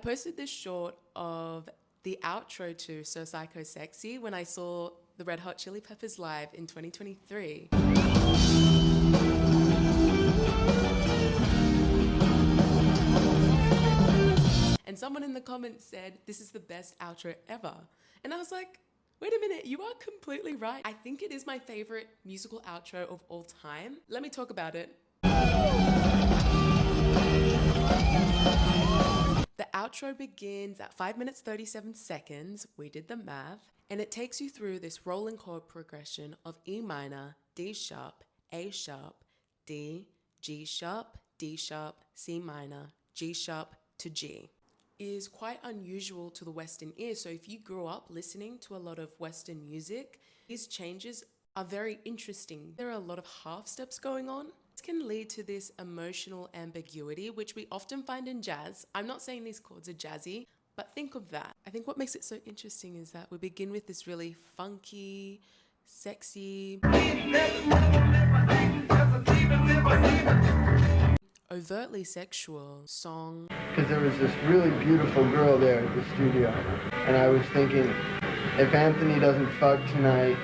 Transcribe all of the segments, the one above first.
posted this short of the outro to So Psycho Sexy when I saw the Red Hot Chili Peppers live in 2023. And someone in the comments said, "This is the best outro ever." And I was like, wait a minute, you are completely right. I think it is my favorite musical outro of all time. Let me talk about it. The outro begins at 5 minutes 37 seconds, we did the math, and it takes you through this rolling chord progression of E minor, D sharp, A sharp, D, G sharp, D sharp, C minor, G sharp to G. It is quite unusual to the Western ear, so if you grew up listening to a lot of Western music, these changes are very interesting. There are a lot of half steps going on. This can lead to this emotional ambiguity, which we often find in jazz. I'm not saying these chords are jazzy, but think of that. I think what makes it so interesting is that we begin with this really funky, sexy, overtly sexual song. Because there was this really beautiful girl there at the studio, and I was thinking, if Anthony doesn't fuck tonight,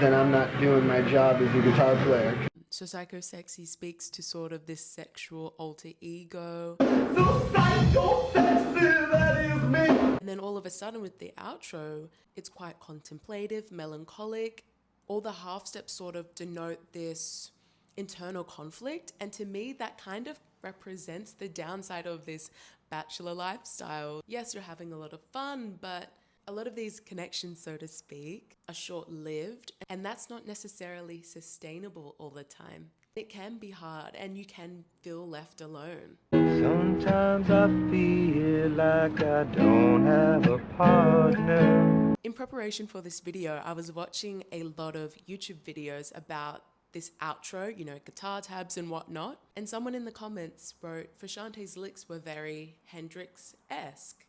then I'm not doing my job as a guitar player. So Psycho Sexy speaks to sort of this sexual alter ego. So psycho sexy, that is me. And then all of a sudden with the outro, it's quite contemplative, melancholic. All the half steps sort of denote this internal conflict. And to me, that kind of represents the downside of this bachelor lifestyle. Yes, you're having a lot of fun, but a lot of these connections, so to speak, are short-lived, and that's not necessarily sustainable all the time. It can be hard, and you can feel left alone. Sometimes I feel like I don't have a partner. In preparation for this video, I was watching a lot of YouTube videos about this outro, you know, guitar tabs and whatnot, and someone in the comments wrote, Frusciante's licks were very Hendrix-esque.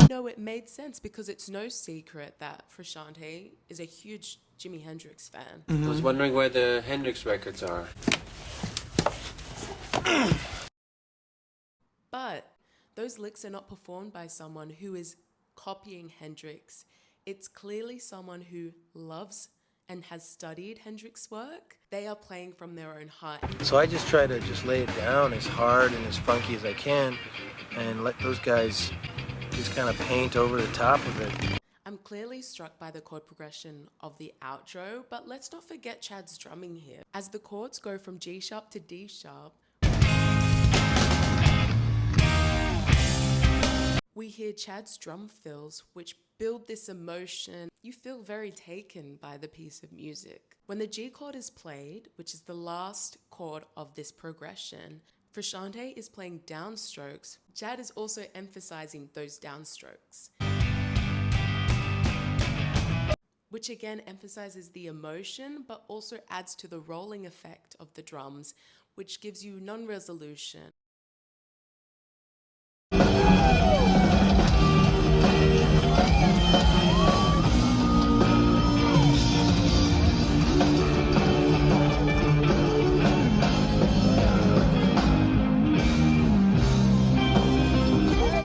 No, it made sense because it's no secret that Frusciante is a huge Jimi Hendrix fan. I was wondering where the Hendrix records are. But those licks are not performed by someone who is copying Hendrix. It's clearly someone who loves and has studied Hendrix's work. They are playing from their own heart. So I just try to just lay it down as hard and as funky as I can and let those guys just kind of paint over the top of it. I'm clearly struck by the chord progression of the outro, but let's not forget Chad's drumming here. As the chords go from G sharp to D sharp, we hear Chad's drum fills, which build this emotion. You feel very taken by the piece of music. When the G chord is played, which is the last chord of this progression, Frusciante is playing downstrokes. Chad is also emphasizing those downstrokes, which again emphasizes the emotion, but also adds to the rolling effect of the drums, which gives you non-resolution.